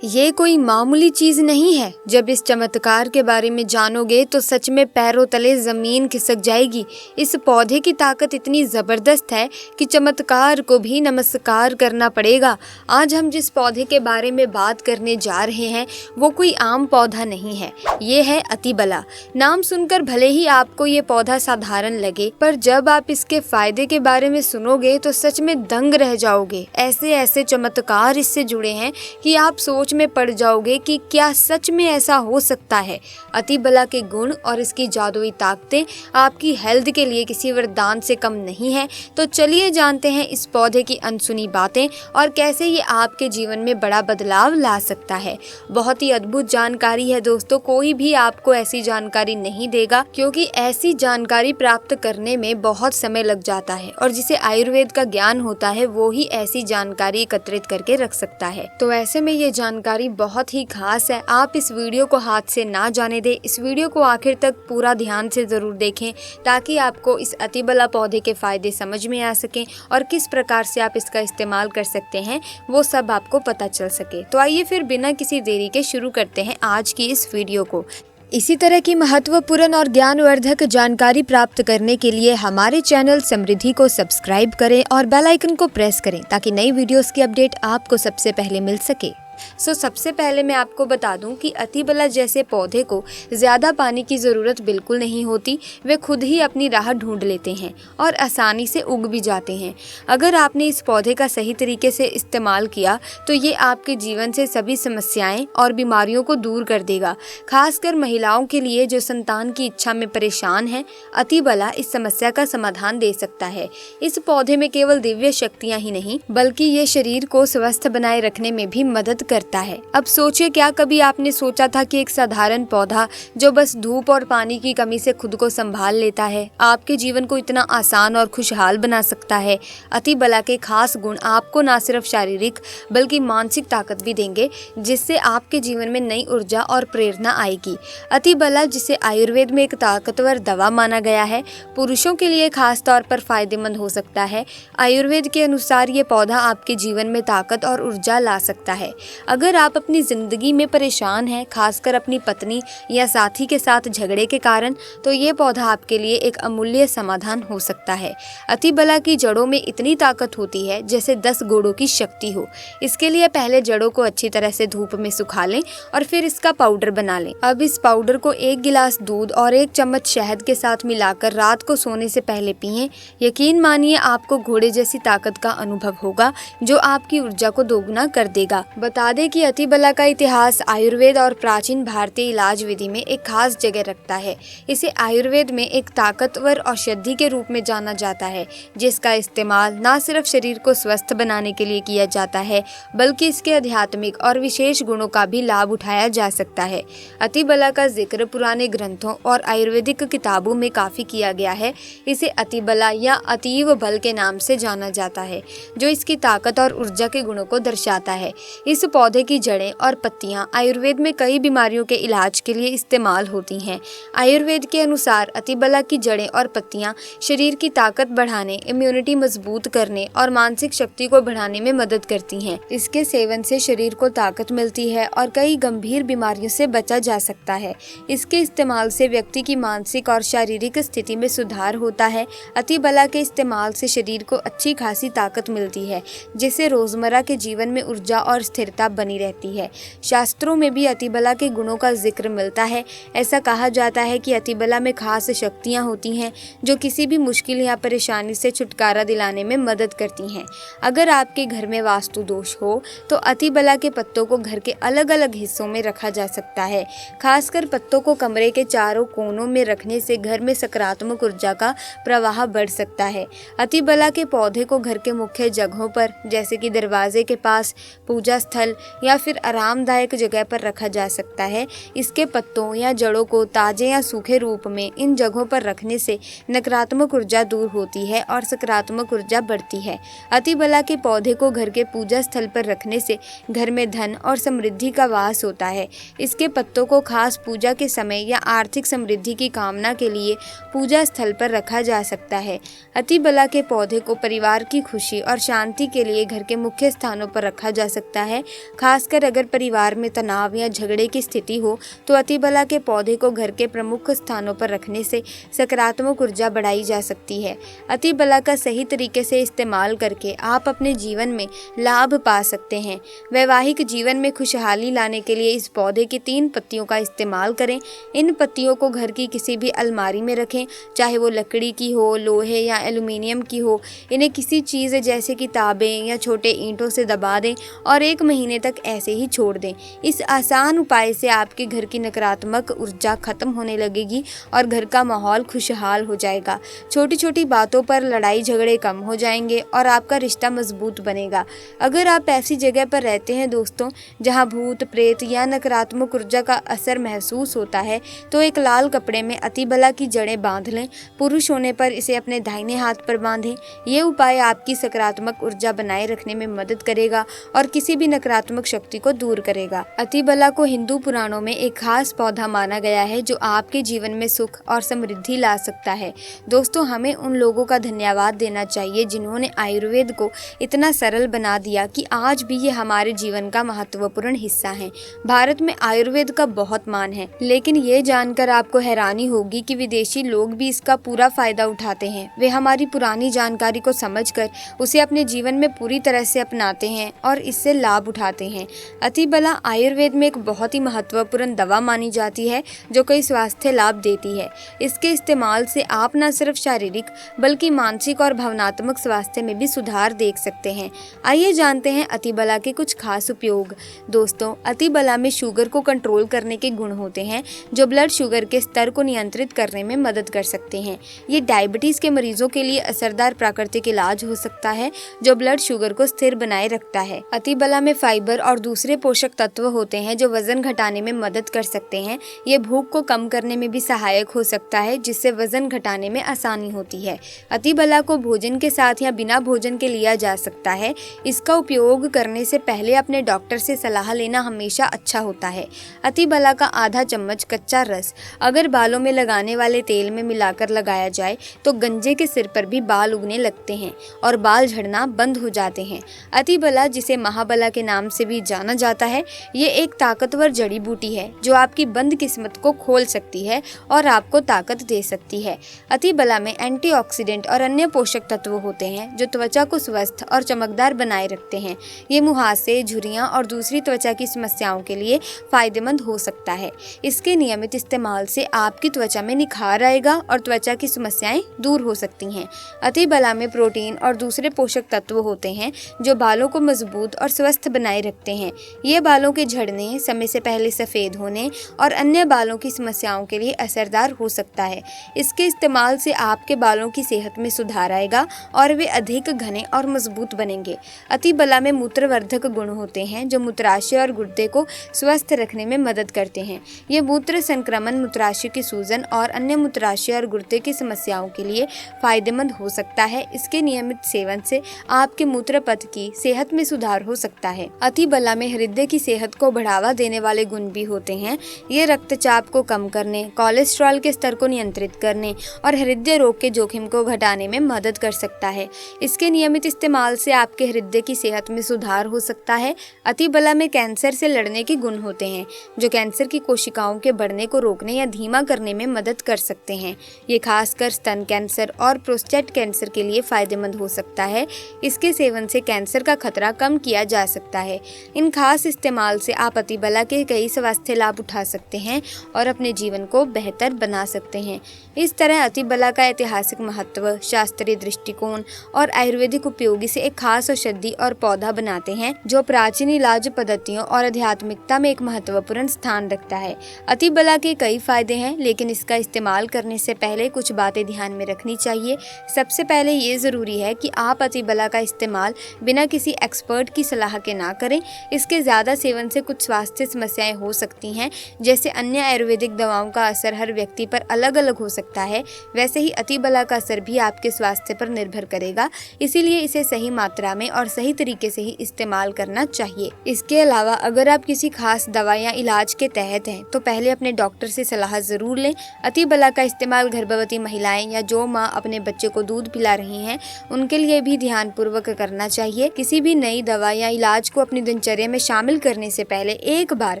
ये कोई मामूली चीज नहीं है। जब इस चमत्कार के बारे में जानोगे तो सच में पैरों तले जमीन खिसक जाएगी। इस पौधे की ताकत इतनी जबरदस्त है कि चमत्कार को भी नमस्कार करना पड़ेगा। आज हम जिस पौधे के बारे में बात करने जा रहे हैं वो कोई आम पौधा नहीं है, ये है अतिबला। नाम सुनकर भले ही आपको ये पौधा साधारण लगे, पर जब आप इसके फायदे के बारे में सुनोगे तो सच में दंग रह जाओगे। ऐसे ऐसे चमत्कार इससे जुड़े हैं कि आप सोच में पड़ जाओगे कि क्या सच में ऐसा हो सकता है। अतिबला के गुण और इसकी जादुई ताकतें आपकी हेल्थ के लिए किसी वरदान से कम नहीं है। तो चलिए जानते हैं इस पौधे की अनसुनी बातें और कैसे ये आपके जीवन में बड़ा बदलाव ला सकता है। बहुत ही अद्भुत जानकारी है दोस्तों, कोई भी आपको ऐसी जानकारी नहीं देगा, क्योंकि ऐसी जानकारी प्राप्त करने में बहुत समय लग जाता है और जिसे आयुर्वेद का ज्ञान होता है वो ही ऐसी जानकारी एकत्रित करके रख सकता है। तो ऐसे में ये जानकारी बहुत ही खास है। आप इस वीडियो को हाथ से ना जाने दें। इस वीडियो को आखिर तक पूरा ध्यान से जरूर देखें ताकि आपको इस अतिबला पौधे के फायदे समझ में आ सकें और किस प्रकार से आप इसका इस्तेमाल कर सकते हैं वो सब आपको पता चल सके। तो आइए फिर बिना किसी देरी के शुरू करते हैं आज की इस वीडियो को। इसी तरह की महत्वपूर्ण और ज्ञानवर्धक जानकारी प्राप्त करने के लिए हमारे चैनल समृद्धि को सब्सक्राइब करें और बेल आइकन को प्रेस करें ताकि नई वीडियोस की अपडेट आपको सबसे पहले मिल सके। सबसे पहले मैं आपको बता दूं कि अतिबला जैसे पौधे को ज़्यादा पानी की ज़रूरत बिल्कुल नहीं होती। वे खुद ही अपनी राह ढूंढ लेते हैं और आसानी से उग भी जाते हैं। अगर आपने इस पौधे का सही तरीके से इस्तेमाल किया तो ये आपके जीवन से सभी समस्याएं और बीमारियों को दूर कर देगा। खासकर महिलाओं के लिए जो संतान की इच्छा में परेशान हैं, अतिबला इस समस्या का समाधान दे सकता है। इस पौधे में केवल दिव्य शक्तियाँ ही नहीं बल्कि ये शरीर को स्वस्थ बनाए रखने में भी मदद करता है। अब सोचिए, क्या कभी आपने सोचा था कि एक साधारण पौधा जो बस धूप और पानी की कमी से खुद को संभाल लेता है आपके जीवन को इतना आसान और खुशहाल बना सकता है। अतिबला के खास गुण आपको न सिर्फ शारीरिक बल्कि मानसिक ताकत भी देंगे, जिससे आपके जीवन में नई ऊर्जा और प्रेरणा आएगी। अतिबला, जिसे आयुर्वेद में एक ताकतवर दवा माना गया है, पुरुषों के लिए खास तौर पर फायदेमंद हो सकता है। आयुर्वेद के अनुसार ये पौधा आपके जीवन में ताकत और ऊर्जा ला सकता है। अगर आप अपनी जिंदगी में परेशान हैं, खासकर अपनी पत्नी या साथी के साथ झगड़े के कारण, तो ये पौधा आपके लिए एक अमूल्य समाधान हो सकता है। अतिबला की जड़ों में इतनी ताकत होती है जैसे 10 घोड़ों की शक्ति हो। इसके लिए पहले जड़ों को अच्छी तरह से धूप में सुखा लें और फिर इसका पाउडर बना लें। अब इस पाउडर को 1 गिलास दूध और 1 चम्मच शहद के साथ मिलाकर रात को सोने से पहले पिएं। यकीन मानिए आपको घोड़े जैसी ताकत का अनुभव होगा जो आपकी ऊर्जा को दोगुना कर देगा। बता दें कि अतिबला का इतिहास आयुर्वेद और प्राचीन भारतीय इलाज विधि में एक खास जगह रखता है। इसे आयुर्वेद में एक ताकतवर औषधि के रूप में जाना जाता है, जिसका इस्तेमाल न सिर्फ शरीर को स्वस्थ बनाने के लिए किया जाता है बल्कि इसके आध्यात्मिक और विशेष गुणों का भी लाभ उठाया जा सकता है। अतिबला का जिक्र पुराने ग्रंथों और आयुर्वेदिक किताबों में काफी किया गया है। इसे अतिबला या अतीव बल के नाम से जाना जाता है, जो इसकी ताकत और ऊर्जा के गुणों को दर्शाता है। इस पौधे की जड़ें और पत्तियां आयुर्वेद में कई बीमारियों के इलाज के लिए इस्तेमाल होती हैं। आयुर्वेद के अनुसार अतिबला की जड़ें और पत्तियां शरीर की ताकत बढ़ाने, इम्यूनिटी मजबूत करने और मानसिक शक्ति को बढ़ाने में मदद करती हैं। इसके सेवन से शरीर को ताकत मिलती है और कई गंभीर बीमारियों से बचा जा सकता है। इसके इस्तेमाल से व्यक्ति की मानसिक और शारीरिक स्थिति में सुधार होता है। अतिबला के इस्तेमाल से शरीर को अच्छी खासी ताकत मिलती है, जिससे रोजमर्रा के जीवन में ऊर्जा और स्थिरता बनी रहती है। शास्त्रों में भी अतिबला के गुणों का जिक्र मिलता है। ऐसा कहा जाता है कि अतिबला में खास शक्तियां होती हैं जो किसी भी मुश्किल या परेशानी से छुटकारा दिलाने में मदद करती हैं। अगर आपके घर में वास्तु दोष हो तो अतिबला के पत्तों को घर के अलग अलग हिस्सों में रखा जा सकता है। खासकर पत्तों को कमरे के चारों कोनों में रखने से घर में सकारात्मक ऊर्जा का प्रवाह बढ़ सकता है। अतिबला के पौधे को घर के मुख्य जगहों पर, जैसे कि दरवाजे के पास, पूजा स्थल या फिर आरामदायक जगह पर रखा जा सकता है। इसके पत्तों या जड़ों को ताजे या सूखे रूप में इन जगहों पर रखने से नकारात्मक ऊर्जा दूर होती है और सकारात्मक ऊर्जा बढ़ती है। अतिबला के पौधे को घर के पूजा स्थल पर रखने से घर में धन और समृद्धि का वास होता है। इसके पत्तों को खास पूजा के समय या आर्थिक समृद्धि की कामना के लिए पूजा स्थल पर रखा जा सकता है। अतिबला के पौधे को परिवार की खुशी और शांति के लिए घर के मुख्य स्थानों पर रखा जा सकता है खासकर अगर परिवार में तनाव या झगड़े की स्थिति हो तो अतिबला के पौधे को घर के प्रमुख स्थानों पर रखने से सकारात्मक ऊर्जा बढ़ाई जा सकती है। अतिबला का सही तरीके से इस्तेमाल करके आप अपने जीवन में लाभ पा सकते हैं। वैवाहिक जीवन में खुशहाली लाने के लिए इस पौधे की 3 पत्तियों का इस्तेमाल करें। इन पत्तियों को घर की किसी भी अलमारी में रखें, चाहे वो लकड़ी की हो, लोहे या एल्युमिनियम की हो। इन्हें किसी चीज़ जैसे किताबें या छोटे ईंटों से दबा दें और 1 महीने तक ऐसे ही छोड़ दें। इस आसान उपाय से आपके घर की नकारात्मक ऊर्जा खत्म होने लगेगी और घर का माहौल खुशहाल हो जाएगा। छोटी छोटी बातों पर लड़ाई झगड़े कम हो जाएंगे और आपका रिश्ता मजबूत बनेगा। अगर आप ऐसी जगह पर रहते हैं दोस्तों जहां भूत प्रेत या नकारात्मक ऊर्जा का असर महसूस होता है तो एक लाल कपड़े में अतिबला की जड़ें बांध लें। पुरुष होने पर इसे अपने दाहिने हाथ पर बांधें। ये उपाय आपकी सकारात्मक ऊर्जा बनाए रखने में मदद करेगा और किसी भी नकारात्मक शक्ति को दूर करेगा। अतिबला को हिंदू पुराणों में एक खास पौधा माना गया है जो आपके जीवन में सुख और समृद्धि ला सकता है। दोस्तों, हमें उन लोगों का धन्यवाद देना चाहिए जिन्होंने आयुर्वेद को इतना सरल बना दिया कि आज भी ये हमारे जीवन का महत्वपूर्ण हिस्सा है। भारत में आयुर्वेद का बहुत मान है, लेकिन ये जानकर आपको हैरानी होगी कि विदेशी लोग भी इसका पूरा फायदा उठाते हैं। वे हमारी पुरानी जानकारी को समझकर उसे अपने जीवन में पूरी तरह से अपनाते हैं और इससे लाभ उठाते हैं। अतिबला आयुर्वेद में एक बहुत ही महत्वपूर्ण दवा मानी जाती है जो कई स्वास्थ्य लाभ देती है। इसके इस्तेमाल से आप न सिर्फ शारीरिक बल्कि मानसिक और भावनात्मक स्वास्थ्य में भी सुधार देख सकते हैं। आइए जानते हैं अतिबला के कुछ खास उपयोग। दोस्तों, अतिबला में शुगर को कंट्रोल करने के गुण होते हैं जो ब्लड शुगर के स्तर को नियंत्रित करने में मदद कर सकते हैं। ये डायबिटीज के मरीजों के लिए असरदार प्राकृतिक इलाज हो सकता है जो ब्लड शुगर को स्थिर बनाए रखता है। अतिबला में फाइबर और दूसरे पोषक तत्व होते हैं जो वजन घटाने में मदद कर सकते हैं। ये भूख को कम करने में भी सहायक हो सकता है जिससे वजन घटाने में आसानी होती है। अतिबला को भोजन के साथ या बिना भोजन के लिया जा सकता है। इसका उपयोग करने से पहले अपने डॉक्टर से सलाह लेना हमेशा अच्छा होता है। अतिबला का आधा चम्मच कच्चा रस अगर बालों में लगाने वाले तेल में मिलाकर लगाया जाए तो गंजे के सिर पर भी बाल उगने लगते हैं और बाल झड़ना बंद हो जाते हैं। अतिबला, जिसे महाबला के नाम से भी जाना जाता है, ये एक ताकतवर जड़ी बूटी है जो आपकी बंद किस्मत को खोल सकती है और आपको ताकत दे सकती है। अतिबला में एंटीऑक्सीडेंट और अन्य पोषक तत्व होते हैं जो त्वचा को स्वस्थ और चमकदार बनाए रखते हैं। ये मुहासे, झुर्रियां और दूसरी त्वचा की समस्याओं के लिए फायदेमंद हो सकता है। इसके नियमित इस्तेमाल से आपकी त्वचा में निखार आएगा और त्वचा की समस्याएं दूर हो सकती हैं। अतिबला में प्रोटीन और दूसरे पोषक तत्व होते हैं जो बालों को मजबूत और स्वस्थ बनाए रखते हैं। ये बालों के झड़ने, समय से पहले सफ़ेद होने और अन्य बालों की समस्याओं के लिए असरदार हो सकता है। इसके इस्तेमाल से आपके बालों की सेहत में सुधार आएगा और वे अधिक घने और मजबूत बनेंगे। अतिबला में मूत्रवर्धक गुण होते हैं जो मूत्राशय और गुर्दे को स्वस्थ रखने में मदद करते हैं। ये मूत्र संक्रमण, मूत्राशय की सूजन और अन्य मूत्राशय और गुर्दे की समस्याओं के लिए फायदेमंद हो सकता है। इसके नियमित सेवन से आपके मूत्रपथ की सेहत में सुधार हो सकता है। अतिबला में हृदय की सेहत को बढ़ावा देने वाले गुण भी होते हैं। ये रक्तचाप को कम करने, कोलेस्ट्रॉल के स्तर को नियंत्रित करने और हृदय रोग के जोखिम को घटाने में मदद कर सकता है। इसके नियमित इस्तेमाल से आपके हृदय की सेहत में सुधार हो सकता है। अतिबला में कैंसर से लड़ने के गुण होते हैं जो कैंसर की कोशिकाओं के बढ़ने को रोकने या धीमा करने में मदद कर सकते हैं। ये खासकर स्तन कैंसर और प्रोस्टेट कैंसर के लिए फायदेमंद हो सकता है। इसके सेवन से कैंसर का खतरा कम किया जा सकता है। इन खास इस्तेमाल से आप अतिबला के कई स्वास्थ्य लाभ उठा सकते हैं और अपने जीवन को बेहतर बना सकते हैं। इस तरह अतिबला का ऐतिहासिक महत्व, शास्त्रीय दृष्टिकोण और आयुर्वेदिक उपयोगी से एक खास औषधि और पौधा बनाते हैं जो प्राचीन इलाज पद्धतियों और आध्यात्मिकता में एक महत्वपूर्ण स्थान रखता है। अतिबला के कई फायदे हैं, लेकिन इसका इस्तेमाल करने से पहले कुछ बातें ध्यान में रखनी चाहिए। सबसे पहले ये जरूरी है कि आप अतिबला का इस्तेमाल बिना किसी एक्सपर्ट की सलाह के ना करें। इसके ज़्यादा सेवन से कुछ स्वास्थ्य समस्याएं हो सकती हैं। जैसे अन्य आयुर्वेदिक दवाओं का असर हर व्यक्ति पर अलग अलग हो सकता है, वैसे ही अतिबला का असर भी आपके स्वास्थ्य पर निर्भर करेगा। इसीलिए इसे सही मात्रा में और सही तरीके से ही इस्तेमाल करना चाहिए। इसके अलावा अगर आप किसी खास दवा या इलाज के तहत हैं तो पहले अपने डॉक्टर से सलाह जरूर लें। अतिबला का इस्तेमाल गर्भवती महिलाएं या जो माँ अपने बच्चे को दूध पिला रही हैं उनके लिए भी ध्यानपूर्वक करना चाहिए। किसी भी नई दवा या इलाज को अपनी दिनचर्या में शामिल करने से पहले एक बार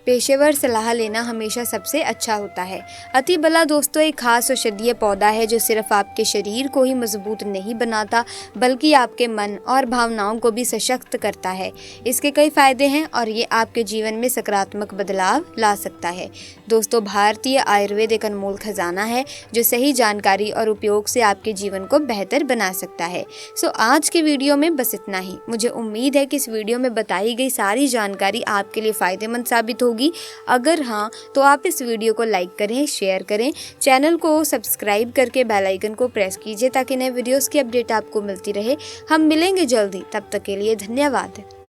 पेशेवर सलाह लेना हमेशा सबसे अच्छा होता है। अतिबला दोस्तों एक खास औषधीय पौधा है जो सिर्फ आपके शरीर को ही मजबूत नहीं बनाता बल्कि आपके मन और भावनाओं को भी सशक्त करता है। इसके कई फायदे हैं और ये आपके जीवन में सकारात्मक बदलाव ला सकता है। दोस्तों, भारतीय आयुर्वेद एक अनमोल खजाना है जो सही जानकारी और उपयोग से आपके जीवन को बेहतर बना सकता है। आज के वीडियो में बस इतना ही। मुझे उम्मीद है कि इस वीडियो में बताई गई सारी जानकारी आपके लिए फ़ायदेमंद साबित होगी। अगर हाँ, तो आप इस वीडियो को लाइक करें, शेयर करें, चैनल को सब्सक्राइब करके बेल आइकन को प्रेस कीजिए ताकि नए वीडियोस की अपडेट आपको मिलती रहे। हम मिलेंगे जल्दी, तब तक के लिए धन्यवाद।